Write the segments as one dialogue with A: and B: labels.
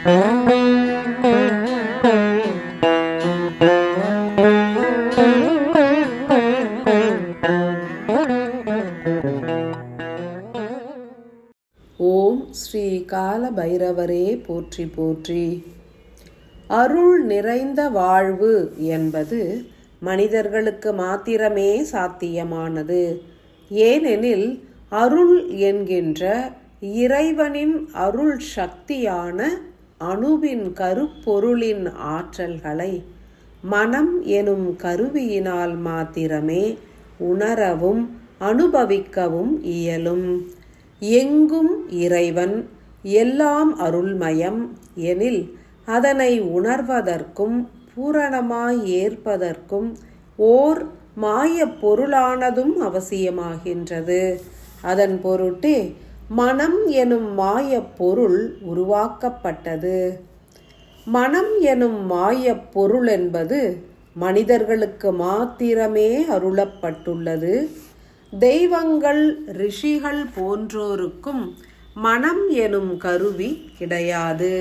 A: ஓம் ஸ்ரீ கால பைரவரே போற்றி போற்றி. அருள் நிறைந்த வாழ்வு என்பது மனிதர்களுக்கு மாத்திரமே சாத்தியமானது. ஏனெனில் அருள் என்கின்ற இறைவனின் அருள் சக்தியான அணுவின் கருப்பொருளின் ஆற்றல்களை மனம் எனும் கருவியினால் மாத்திரமே உணரவும் அனுபவிக்கவும் இயலும். எங்கும் இறைவன், எல்லாம் அருள்மயம் எனில் அதனை உணர்வதற்கும் பூரணமாய் ஏற்பதற்கும் ஓர் மாயப் பொருளானதும் அவசியமாகின்றது. அதன் பொருட்டே மனம் எனும் மாயப் பொருள் உருவாக்கப்பட்டது. மனம் எனும் மாயப் பொருள் என்பது மனிதர்களுக்கு மாத்திரமே அருளப்பட்டுள்ளது. தெய்வங்கள், ரிஷிகள் போன்றோருக்கும் மனம் எனும் கருவி கிடையாது.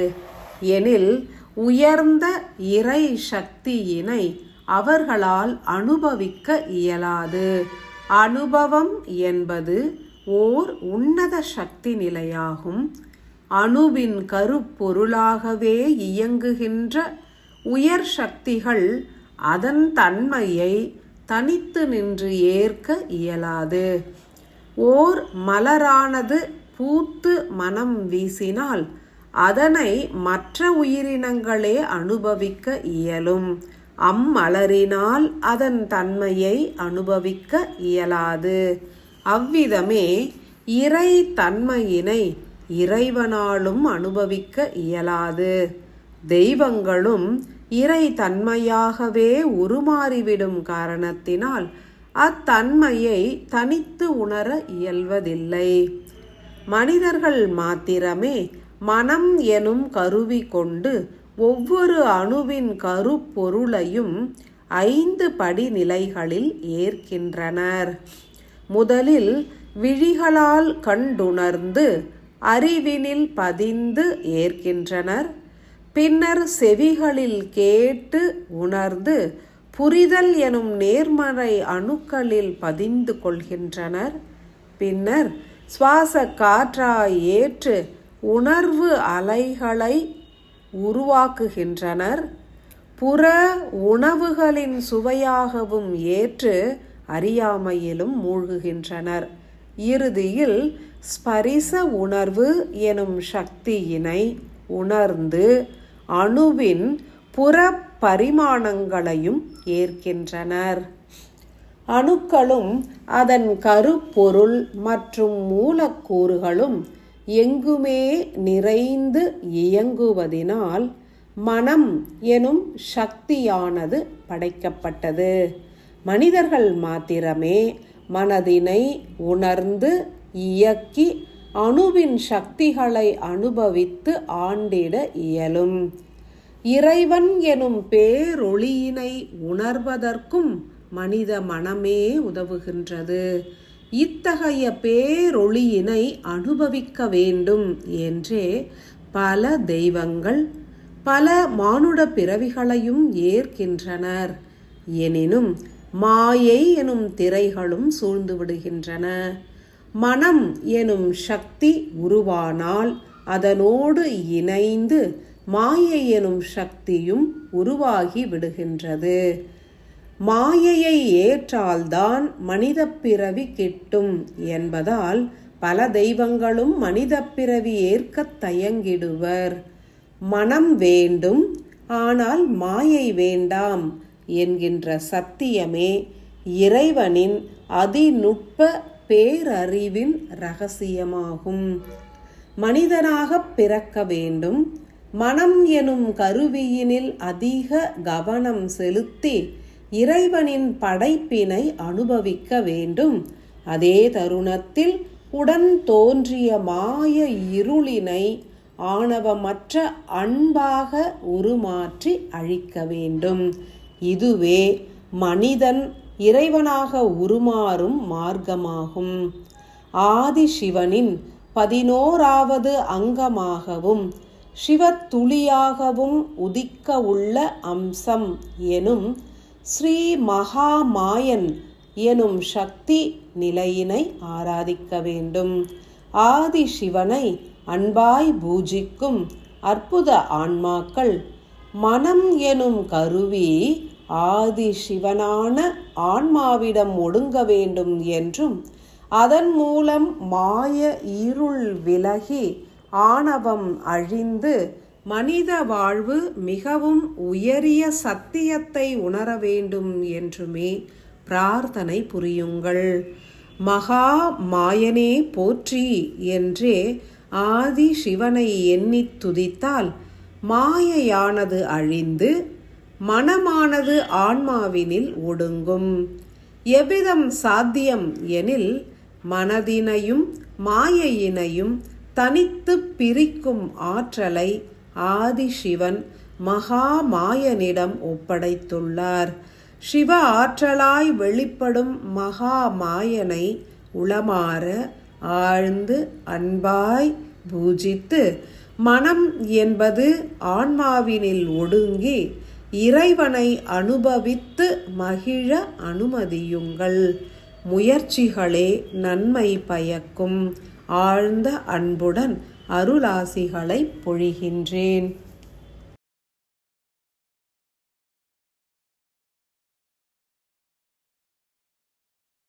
A: எனில் உயர்ந்த இறை சக்தியினை அவர்களால் அனுபவிக்க இயலாது. அனுபவம் என்பது ஓர் உன்னத சக்தி நிலையாகும். அணுவின் கருப்பொருளாகவே இயங்குகின்ற உயர் சக்திகள் அதன் தன்மையை தனித்து நின்று ஏற்க இயலாது. ஓர் மலரானது பூத்து மனம் வீசினால் அதனை மற்ற உயிரினங்களே அனுபவிக்க இயலும். அம்மலரினால் அதன் தன்மையை அனுபவிக்க இயலாது. அவ்விதமே இறை தன்மையினை இறைவனாலும் அனுபவிக்க இயலாது. தெய்வங்களும் இறை தன்மையாகவே உருமாறிவிடும் காரணத்தினால் அத்தன்மையை தனித்து உணர இயல்வதில்லை. மனிதர்கள் மாத்திரமே மனம் எனும் கருவி கொண்டு ஒவ்வொரு அணுவின் கருப்பொருளையும் 5 படிநிலைகளில் ஏற்கின்றனர். முதலில் விழிகளால் கண்டுணர்ந்து அறிவினில் பதிந்து ஏற்கின்றனர். பின்னர் செவிகளில் கேட்டு உணர்ந்து புரிதல் எனும் நேர்மறை அணுக்களில் பதிந்து கொள்கின்றனர். பின்னர் சுவாச காற்றாய் ஏற்று உணர்வு அலைகளை உருவாக்குகின்றனர். புற உணவுகளின் சுவையாகவும் ஏற்று அறியாமையிலும் மூழ்குகின்றனர். இறுதியில் ஸ்பரிச உணர்வு எனும் சக்தியினை உணர்ந்து அணுவின் புற பரிமாணங்களையும் ஏற்கின்றனர். அணுக்களும் அதன் கருப்பொருள் மற்றும் மூலக்கூறுகளும் எங்குமே நிறைந்து இயங்குவதினால் மனம் எனும் சக்தியானது படைக்கப்பட்டது. மனிதர்கள் மாத்திரமே மனதினை உணர்ந்து இயக்கி அணுவின் சக்திகளை அனுபவித்து ஆண்டிட இயலும். இறைவன் எனும் பேரொளியினை உணர்வதற்கும் மனித மனமே உதவுகின்றது. இத்தகைய பேரொளியினை அனுபவிக்க வேண்டும் என்றே பல தெய்வங்கள் பல மானுட பிறவிகளையும் ஏற்கின்றனர். எனினும் மாயை எனும் திரைகளும் சூழ்ந்து விடுகின்றன. மனம் எனும் சக்தி உருவானால் அதனோடு இணைந்து மாயை எனும் சக்தியும் உருவாகி விடுகின்றது. மாயையை ஏற்றால்தான் மனித பிறவி கிட்டும் என்பதால் பல தெய்வங்களும் மனித பிறவி ஏற்க தயங்கிடுவர். மனம் வேண்டும், ஆனால் மாயை வேண்டாம் என்கின்ற சத்தியமே இறைவனின் அதிநுட்ப பேரறிவின் இரகசியமாகும். மனிதனாக பிறக்க வேண்டும். மனம் எனும் கருவியினில் அதிக கவனம் செலுத்தி இறைவனின் படைப்பினை அனுபவிக்க வேண்டும். அதே தருணத்தில் உடன் தோன்றிய மாய இருளினை ஆணவமற்ற அன்பாக உருமாற்றி அழிக்க வேண்டும். இதுவே மனிதன் இறைவனாக உருமாறும் மார்க்கமாகும். ஆதி சிவனின் 11வது அங்கமாகவும் சிவத்துளியாகவும் உதிக்க உள்ள அம்சம் எனும் ஸ்ரீ மகாமாயன் எனும் சக்தி நிலையினை ஆராதிக்க வேண்டும். ஆதி சிவனை அன்பாய் பூஜிக்கும் அற்புத ஆன்மாக்கள் மனம் எனும் கருவி ஆதி சிவனான ஆன்மாவிடம் ஒடுங்க வேண்டும் என்றும், அதன் மூலம் மாய இருள் விலகி ஆணவம் அழிந்து மனித வாழ்வு மிகவும் உயரிய சத்தியத்தை உணர வேண்டும் என்றுமே பிரார்த்தனை புரியுங்கள். மகா மாயனே போற்றி என்றே ஆதி சிவனை எண்ணித் துதித்தால் மாயையானது அழிந்து மனமானது ஆன்மாவினில் ஒடுங்கும். எவ்விதம் சாத்தியம் எனில், மனதினையும் மாயையினையும் தனித்து பிரிக்கும் ஆற்றலை ஆதிசிவன் மகாமாயனிடம் ஒப்படைத்துள்ளார். சிவ ஆற்றலாய் வெளிப்படும் மகாமாயனை உளமாற ஆழ்ந்து அன்பாய் பூஜித்து மனம் என்பது ஆன்மாவினில் ஒடுங்கி இறைவனை அனுபவித்து மகிழ அனுமதியுங்கள். முயற்சிகளே நன்மை பயக்கும். ஆழ்ந்த அன்புடன் அருளாசிகளை பொழிகின்றேன்.